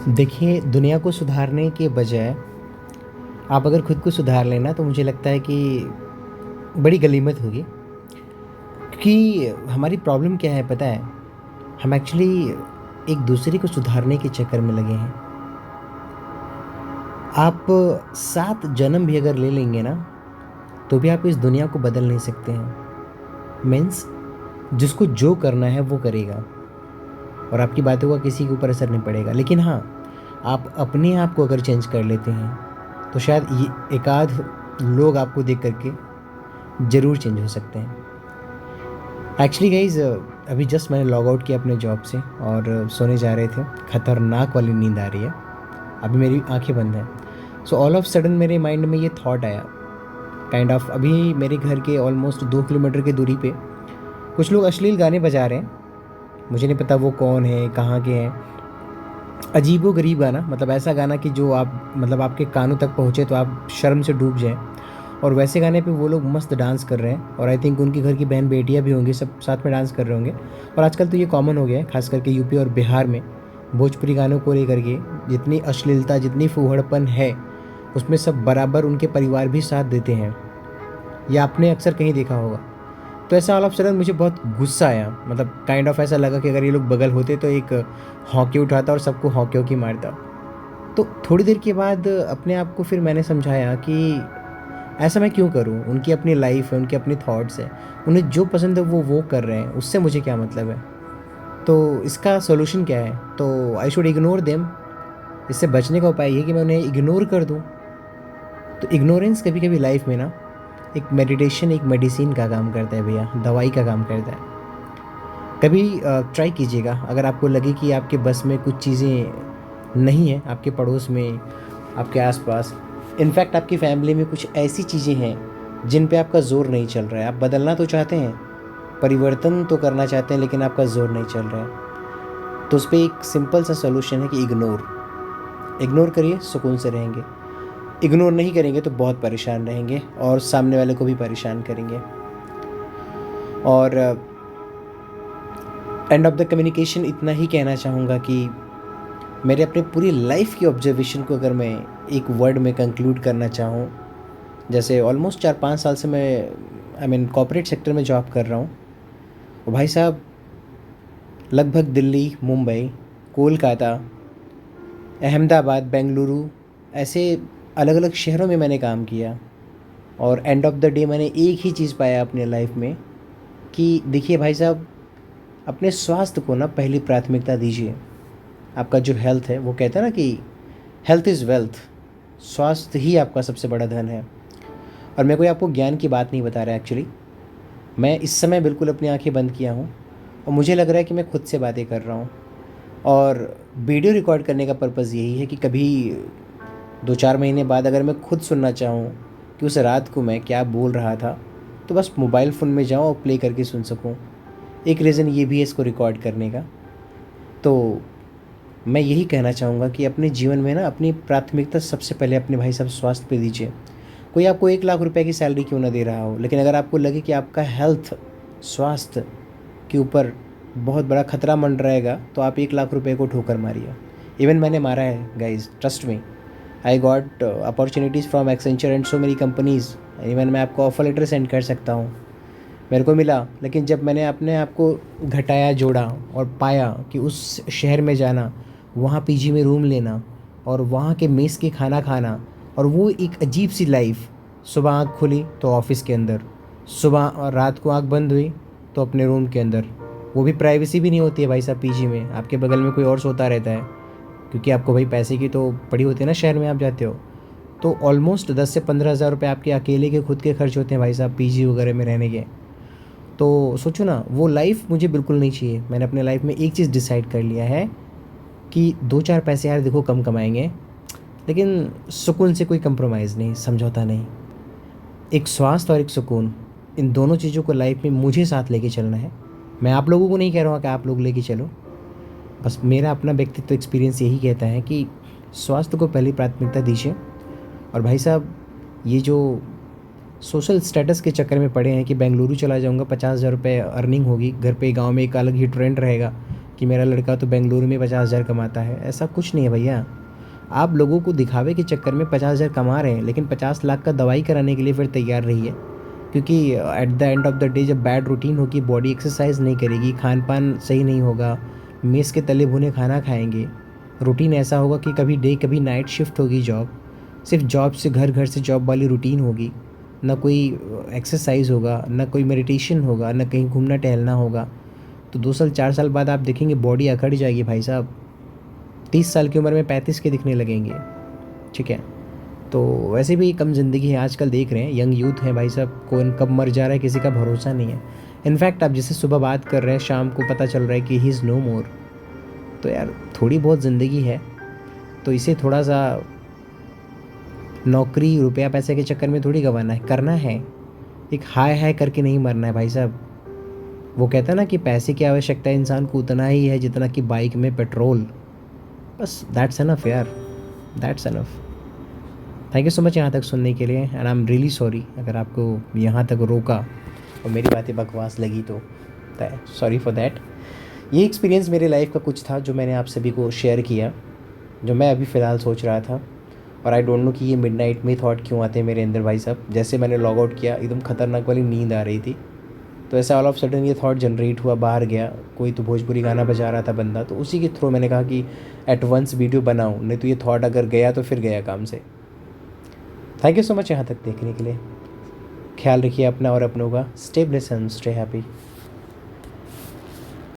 देखिए, दुनिया को सुधारने के बजाय आप अगर खुद को सुधार लें ना, तो मुझे लगता है कि बड़ी गनीमत होगी। क्योंकि हमारी प्रॉब्लम क्या है पता है? हम एक्चुअली एक दूसरे को सुधारने के चक्कर में लगे हैं। आप 7 जन्म भी अगर ले लेंगे ना, तो भी आप इस दुनिया को बदल नहीं सकते हैं। मीन्स जिसको जो करना है वो करेगा और आपकी बातों का किसी के ऊपर असर नहीं पड़ेगा। लेकिन हाँ, आप अपने आप को अगर चेंज कर लेते हैं, तो शायद ये एकाध लोग आपको देख कर के ज़रूर चेंज हो सकते हैं। एक्चुअली गाइज़, अभी जस्ट मैंने लॉग आउट किया अपने जॉब से और सोने जा रहे थे। खतरनाक वाली नींद आ रही है। अभी मेरी आँखें बंद हैं। सो ऑल ऑफ सडन मेरे माइंड में ये थॉट आया, काइंड ऑफ अभी मेरे घर के ऑलमोस्ट 2 किलोमीटर की दूरी पे कुछ लोग अश्लील गाने बजा रहे हैं। मुझे नहीं पता वो कौन है, कहाँ के हैं। अजीबो-गरीब गाना, मतलब ऐसा गाना कि जो आप मतलब आपके कानों तक पहुँचे तो आप शर्म से डूब जाएँ। और वैसे गाने पे वो लोग मस्त डांस कर रहे हैं और आई थिंक उनके घर की बहन-बेटियाँ भी होंगी, सब साथ में डांस कर रहे होंगे। और आजकल तो ये कॉमन हो गया है, ख़ास करके यूपी और बिहार में भोजपुरी गानों को लेकर के जितनी अश्लीलता, जितनी फूहड़पन है, उसमें सब बराबर उनके परिवार भी साथ देते हैं। ये आपने अक्सर कहीं देखा होगा। तो ऐसा ऑल ऑफ सडन मुझे बहुत गुस्सा आया, मतलब काइंड ऑफ ऐसा लगा कि अगर ये लोग बगल होते तो एक हॉकी उठाता और सबको हॉकी-वॉकी मारता। तो थोड़ी देर के बाद अपने आप को फिर मैंने समझाया कि ऐसा मैं क्यों करूँ? उनकी अपनी लाइफ़ है, उनके अपने थॉट्स हैं। उन्हें जो पसंद है वो कर रहे हैं, उससे मुझे क्या मतलब है? तो इसका सॉल्यूशन क्या है? तो आई शुड इग्नोर देम। इससे बचने का उपाय ये है कि मैं उन्हें इग्नोर कर दूँ। तो इग्नोरेंस कभी-कभी लाइफ़ में ना एक मेडिटेशन, एक मेडिसिन का काम करता है भैया, दवाई का काम करता है। कभी ट्राई कीजिएगा, अगर आपको लगे कि आपके बस में कुछ चीज़ें नहीं हैं, आपके पड़ोस में, आपके आस-पास, इनफैक्ट आपकी फैमिली में कुछ ऐसी चीज़ें हैं जिन पे आपका ज़ोर नहीं चल रहा है। आप बदलना तो चाहते हैं, परिवर्तन तो करना चाहते हैं, लेकिन आपका ज़ोर नहीं चल रहा है। तो उसपे एक सिंपल सा सॉल्यूशन है कि इग्नोर। इग्नोर करिए, सुकून से रहेंगे। इग्नोर नहीं करेंगे तो बहुत परेशान रहेंगे और सामने वाले को भी परेशान करेंगे। और एंड ऑफ द कम्युनिकेशन इतना ही कहना चाहूँगा कि मेरे अपने पूरी लाइफ की ऑब्जर्वेशन को अगर मैं एक वर्ड में कंक्लूड करना चाहूँ, जैसे ऑलमोस्ट 4-5 साल से मैं आई मीन कॉर्पोरेट सेक्टर में जॉब कर रहा हूँ। और भाई साहब, लगभग दिल्ली, मुंबई, कोलकाता, अहमदाबाद, बेंगलुरु, ऐसे अलग-अलग शहरों में मैंने काम किया। और एंड ऑफ द डे मैंने एक ही चीज़ पाया अपने लाइफ में कि देखिए भाई साहब, अपने स्वास्थ्य को ना पहली प्राथमिकता दीजिए। आपका जो हेल्थ है, वो कहते हैं ना कि हेल्थ इज़ वेल्थ। स्वास्थ्य ही आपका सबसे बड़ा धन है। और मैं कोई आपको ज्ञान की बात नहीं बता रहा एक्चुअली। मैं इस समय बिल्कुल अपनी आंखें बंद किया हूँ और मुझे लग रहा है कि मैं खुद से बातें कर रहा हूँ। और वीडियो रिकॉर्ड करने का पर्पज़ यही है कि कभी 2-4 महीने बाद अगर मैं खुद सुनना चाहूँ कि उस रात को मैं क्या बोल रहा था, तो बस मोबाइल फ़ोन में जाऊँ और प्ले करके सुन सकूँ। एक रीज़न ये भी है इसको रिकॉर्ड करने का। तो मैं यही कहना चाहूँगा कि अपने जीवन में ना अपनी प्राथमिकता सबसे पहले अपने भाई साहब स्वास्थ्य पे दीजिए। कोई आपको 1 लाख रुपए की सैलरी क्यों ना दे रहा हो, लेकिन अगर आपको लगे कि आपका हेल्थ, स्वास्थ्य के ऊपर बहुत बड़ा खतरा मंडराएगा, तो आप 1 लाख रुपए को ठोकर मारिए। इवन मैंने मारा है guys, trust me. I got opportunities from Accenture and so many companies. Even मैं आपको ऑफ़र लेटर सेंड कर सकता हूँ, मेरे को मिला। लेकिन जब मैंने अपने आप को घटाया, जोड़ा और पाया कि उस शहर में जाना, वहाँ पीजी में रूम लेना और वहाँ के मेस के खाना खाना, और वो एक अजीब सी लाइफ। सुबह आँख खुली तो ऑफिस के अंदर, सुबह और रात को आँख बंद हुई तो अपने रूम के अंदर। वो भी प्राइवेसी भी नहीं होती है भाई साहब पीजी में, आपके बगल में कोई और सोता रहता है, क्योंकि आपको भाई पैसे की तो पड़ी होती है ना, शहर में आप जाते हो। तो ऑलमोस्ट 10 से 15 हज़ार रुपये आपके अकेले के खुद के खर्च होते हैं भाई साहब पीजी वगैरह में रहने के। तो सोचो ना, वो लाइफ मुझे बिल्कुल नहीं चाहिए। मैंने अपने लाइफ में एक चीज़ डिसाइड कर लिया है कि 2-4 पैसे यार देखो कम कमाएंगे, लेकिन सुकून से कोई कंप्रोमाइज़ नहीं, समझौता नहीं। एक स्वास्थ्य और एक सुकून, इन दोनों चीज़ों को लाइफ में मुझे साथ लेके चलना है। मैं आप लोगों को नहीं कह रहा हूँ कि आप लोग लेके चलो, बस मेरा अपना व्यक्तित्व एक्सपीरियंस यही कहता है कि स्वास्थ्य को पहली प्राथमिकता दीजिए। और भाई साहब, ये जो सोशल स्टेटस के चक्कर में पड़े हैं कि बेंगलुरु चला जाऊँगा, 50,000 रुपये अर्निंग होगी, घर पे गाँव में एक अलग ही ट्रेंड रहेगा, कि मेरा लड़का तो बेंगलुरु में 50,000 कमाता है। ऐसा कुछ नहीं है भैया। आप लोगों को दिखावे के चक्कर में 50,000 कमा रहे हैं, लेकिन 50 लाख का दवाई कराने के लिए फिर तैयार रहिए, क्योंकि at the end of the day जब बैड रूटीन होगी, बॉडी एक्सरसाइज नहीं करेगी, खान पान सही नहीं होगा, मेस के तले भुने खाना खाएंगे, रूटीन ऐसा होगा कि कभी डे कभी नाइट शिफ्ट होगी जॉब, सिर्फ जॉब से घर, घर से जॉब वाली रूटीन होगी, ना कोई एक्सरसाइज होगा, ना कोई मेडिटेशन होगा, ना कहीं घूमना टहलना होगा। तो 2 साल 4 साल बाद आप देखेंगे बॉडी अकड़ जाएगी भाई साहब। 30 साल की उम्र में 35 के दिखने लगेंगे। ठीक है, तो वैसे भी कम ज़िंदगी है आजकल, देख रहे हैं यंग यूथ हैं भाई साहब, कौन कब मर जा रहा है किसी का भरोसा नहीं है। इनफैक्ट आप जिससे सुबह बात कर रहे हैं, शाम को पता चल रहा है कि ही इज़ नो मोर। तो यार थोड़ी बहुत ज़िंदगी है, तो इसे थोड़ा सा नौकरी रुपया पैसे के चक्कर में थोड़ी गंवाना है, करना है। एक हाय हाय करके नहीं मरना है भाई साहब। वो कहता है ना कि पैसे की आवश्यकता इंसान को उतना ही है जितना कि बाइक में पेट्रोल। बस दैट्स एनफ यार, that's enough. Thank you so much यहाँ तक सुनने के लिए, and I am really sorry अगर आपको यहाँ तक रोका और मेरी बातें बकवास लगी तो सॉरी फॉर दैट। ये एक्सपीरियंस मेरे लाइफ का कुछ था जो मैंने आप सभी को शेयर किया, जो मैं अभी फ़िलहाल सोच रहा था। और आई डोंट नो कि ये मिडनाइट में थॉट क्यों आते हैं मेरे अंदर भाई साहब। जैसे मैंने लॉग आउट किया, एकदम खतरनाक वाली नींद आ रही थी, तो ऐसा ऑल ऑफ सडन ये थॉट जनरेट हुआ, बाहर गया, कोई तो भोजपुरी गाना बजा रहा था बंदा, तो उसी के थ्रू मैंने कहा कि एट वंस वीडियो बनाऊँ, नहीं तो ये थॉट अगर गया तो फिर गया काम से। थैंक यू सो मच यहाँ तक देखने के लिए। ख्याल रखिए अपना और अपनों का। Stay blessed and stay happy.